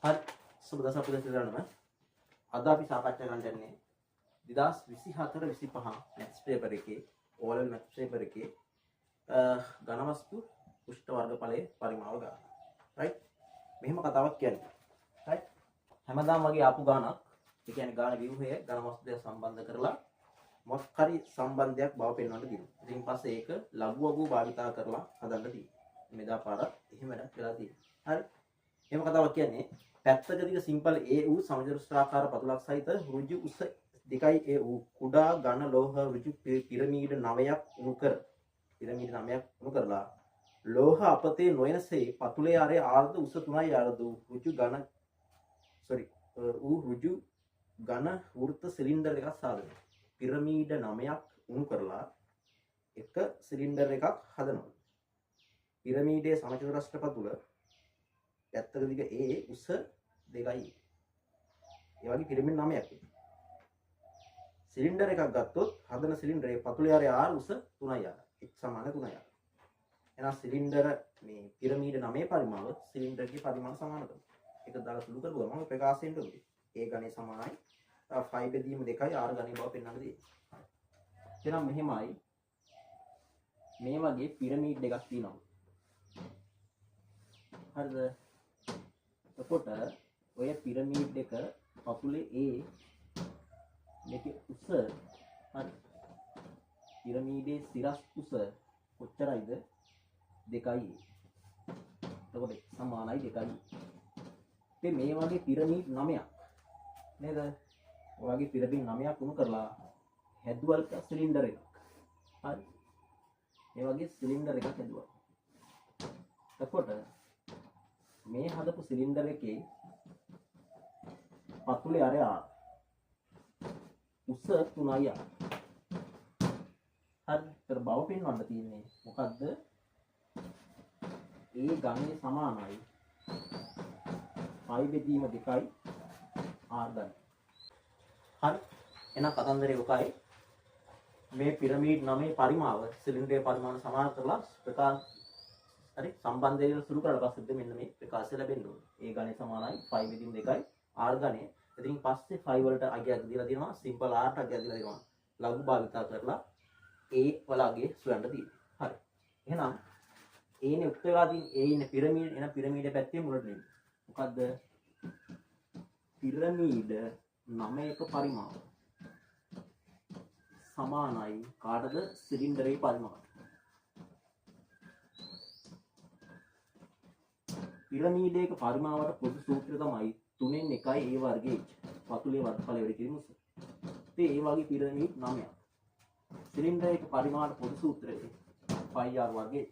හරි සුබදස අපිට කියලාම අද අපි සාකච්ඡා කරන්න යන්නේ 2024 25 මැත්ස් පේපර් එකේ ඕලෙවල් මැත්ස් පේපර් එකේ ඝන වස්තු පුෂ්ඨ වර්ගඵලයේ පරිමාව ගන්න. රයිට් මෙහෙම කතාවක් කියන්නේ. රයිට් හැමදාම වගේ ආපු ගානක් ඒ කියන්නේ ගාන ව්‍යුහය ඝන වස්තු දෙක සම්බන්ධ කරලා මොකක් හරි සම්බන්ධයක් බව පෙන්වන්න තියෙනවා. ඉතින් පස්සේ ඒක ලඝු වගු භාවිතා කරලා හදන්න තියෙනවා. මෙදා පාරක් එහෙම වැඩක් වෙලා තියෙනවා. හරි එහෙම කතාවක් කියන්නේ පැත්තක දිග සිම්පල් A වූ සමචතුරස්‍රාකාර පතුලක් සහිත ඍජු උස 2 A වූ කුඩා ඝන ලෝහ ඍජු පිරමීඩ 9ක් උණු කර පිරමීඩ 9ක් උණු කරලා ලෝහ අපතේ නොයනසේ පතුලේ ආරේ ආර්ධ උස 3යි ආර්ධ ඍජු ඝන වෘත්ත සිලින්ඩර් එකක් සාදනවා. පිරමීඩ 9ක් උණු කරලා එක සිලින්ඩර් එකක් හදනවා. පිරමීඩයේ සමචතුරස්‍ර පතුල පැත්තක දිග A උස 2යි. ඒ වගේ පිරමීඩ 9ක්. සිලින්ඩර් එකක් ගත්තොත් හදන සිලින්ඩරේ පතුලේ ආරේ R උස 3යි R. H සමාන 3යි R. එහෙනම් සිලින්ඩර මේ පිරමීඩ 9 පරිමාව සිලින්ඩර්ගේ පරිමාණ සමාන කරනවා. ඒක දාලා සුළු කරගුවම මම ප්‍රකාශයෙන් කරුවේ. A ගණේ සමානයි 5 බෙදීම 2යි R ගණේ බව පෙන්වන්න තියෙනවා. එහෙනම් මෙහෙමයි මේ වගේ පිරමීඩ් එකක් තියෙනවා. හරිද? එතකොට ඔය පිරමීඩ් එක පතුලේ A මේකේ උස හරි පිරමීඩේ සිරස් උස කොච්චරයිද 2යි. එතකොට සමානයි 2යි. ඉතින් මේ වගේ පිරමීඩ් 9ක් නේද? ඔය වගේ පිරමීඩ් 9ක් උණු කරලා හැදුවල් සිලින්ඩර් එකක්. හරි. මේ වගේ සිලින්ඩර් එකක් හැදුවා. එතකොට මේ හදපු සිලින්ඩර් එකේ පතුලේ ආරය උස 3යි. හරි. ඒතර බව පෙන්වන්න තියෙන්නේ මොකද්ද? ඒ ගණනේ සමානයි 5 බෙදීම 2යි R ගන්න. හරි. එහෙනම් කතන්දරේ ඔකයි. මේ පිරමීඩ් 9 පරිමාව සිලින්ඩරයේ පරිමාණ සමාන කරලා ප්‍රකාශ හරි සම්බන්ධයෙන් සුළු කරලා පස්සෙත් මෙන්න මේ ප්‍රකාශය ලැබෙන්න ඕනේ. ඒ ගණේ සමානයි 5 බෙදීම 2යි R ගණේ. ඉතින් පස්සේ 5 වලට අගයක් දීලා තියෙනවා. සිම්පල් R ට අගයක් දීලා තියෙනවා. ලඝු භාවිතා කරලා A වලගේ සොයන්න තියෙනවා. හරි. එහෙනම් A නේ උත්තර වෙලා තියෙන A ඉන්නේ පිරමීඩ් එන පිරමීඩ පැත්තේ මුලට නෙමෙයි. මොකද්ද? පිරමීඩ 9ක පරිමාව සමානයි කාටද? සිලින්ඩරේ පරිමාව. පිරමීඩයක පරිමාවට පොදු සූත්‍රය තමයි 3න් 1යි A වර්ගයේ පතුලේ වර්ගඵලය වැඩි කිරීම උස. ඉතින් ඒ වගේ පිරමීඩ් 9ක්. සිලින්ඩරයක පරිමාවට පොදු සූත්‍රය 5R වර්ගයේ.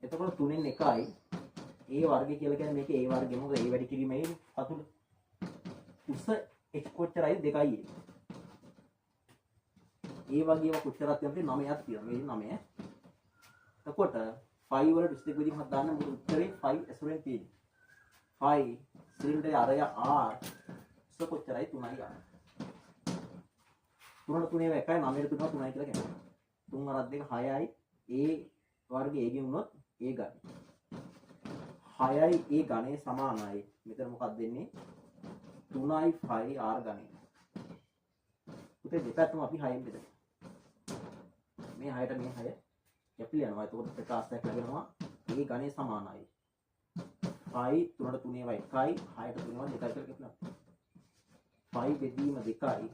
එතකොට 3න් 1යි A වර්ගය කියලා කියන්නේ මේකේ A වර්ගය මොකද? A වැඩි කිරීමේ පතුල. උස h කොච්චරයි 2යි. ඒ වගේම කොච්චරක් තියෙනවද 9ක් තියෙනවා. මේ 9. එතකොට 5 වලට ස්ටික් විදිහක් දාන්න මොකද උත්තරේ 5 ඇසුරෙන් තියෙන්නේ. 5 සිලින්ඩරේ අරය R උස කොච්චරයි 3යි R. 3ට 3 1යි 9ට 3 3යි කියලා කියනවා. 3 අරක් දෙක 6යි A වර්ගයේ A ගෙන් උනොත් A ගන්න. 6යි A ගණේ සමානයි. මෙතන මොකක්ද දෙන්නේ? 3යි 5යි R ගණේ. උතේ දෙපැත්තම අපි 6ෙන් බෙදමු. මේ 6ට මේ 6 කැපිලා යනවා. එතකොට ප්‍රකාශයක් ලැබෙනවා A ගණේ සමානයි. 5 3ට 3 1යි 6ට 3 2යි කියලා කැපිලා. 5 බෙදීම 2යි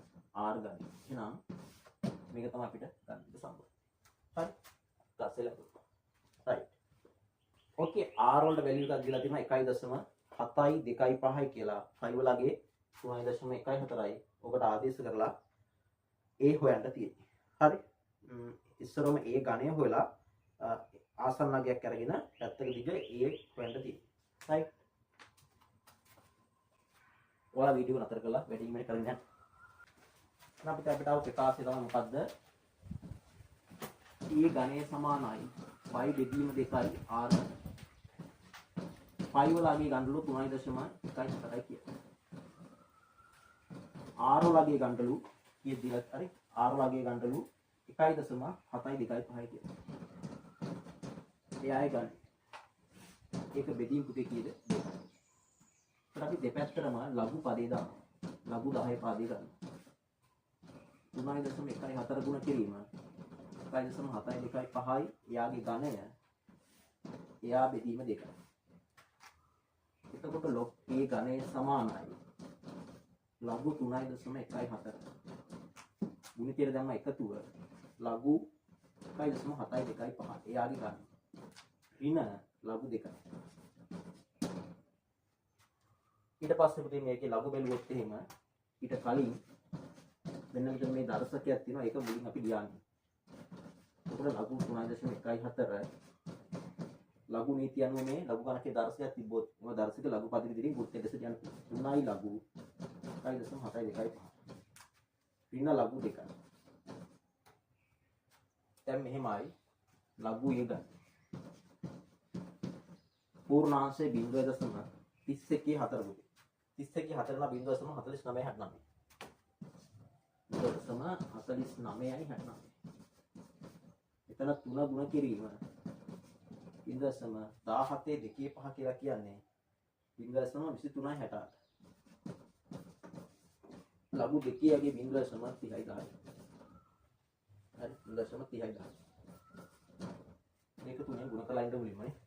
R ගණේ. එහෙනම් මේක තමයි අපිට ගන්න සම්බන්ධ. හරි. ප්‍රකාශය ලැබුණා. right. ඕකේ R වලට වැලියු එකක් දීලා තියෙනවා 1.7යි 2යි 5යි කියලා. 5 වලගේ 3.14යි. ඔකට ආදේශ කරලා A හොයන්න තියෙන්නේ. හරි. ඉස්සරම A ගණය හොයලා ආසන්න අගයක් අරගෙන පැත්තක දිග A හොයන්න තියෙන්නේ. right. ඔයාලා වීඩියෝ නතර කරලා වැඩිම කරගෙන යන්න. අපිට ආව ප්‍රකාශය තමයි මොකද්ද? A ගණය සමානයි 5 බෙදීම 2යි R. 5 වලගේ ගණඩලු 3.1යි කියනවා. R වලගේ ගණඩලු කීයද දිලත් හරි? R වලගේ ගණඩලු 1.7යි 2යි 5යි කියනවා. එයායි ගන්න. ඒක බෙදීම් පුතේ කීයද? දෙපැත්තටම ලඝු පදේ දාන්න. ලඝු 10 පාදේ ගන්න. 3.1 4 ගුණ කිරීම 1.725යි එයාගේ ඝනය එයා බෙදීම 2යි. එතකොට log a ඝනය සමානයි ලඝු 3.14. ගුණිතය දැම්ම එකතුව ලඝු 1.725 එයාගේ ඝනය ඍණ ලඝු 2යි. ඊට පස්සේ පුතේ මේකේ ලඝු බැලුවොත් එහෙම ඊට කලින් මෙන්න මෙතන මේ දර්ශකයක් තියෙනවා ඒක මුලින් අපි ලියන්නේ. එතකොට ලඝු 3.14 ලඝු නීති අනුව මේ ලඝු ගණකයේ දර්ශකයක් තිබ්බොත් මේ දර්ශක ලඝු පද විදිහින් වෘත්තය දෙස යන 3යි ලඝු 1.725 ඍණ ලඝු 2යි. දැන් මෙහෙමයි ලඝු a ගන්න. පූර්ණාංශයේ 0.31 4 පුතේ. 31 4 නා 0.4969. 0.4969. එතන 3 ගුණ කිරීම 0.17 2 5 කියලා කියන්නේ 0.2368. ලඝු 2 යගේ 0.30යි 10යි. හරි 0.30යි 10යි. මේක තුනෙන් ගුණ කළා ඉඳ මුලින්මනේ.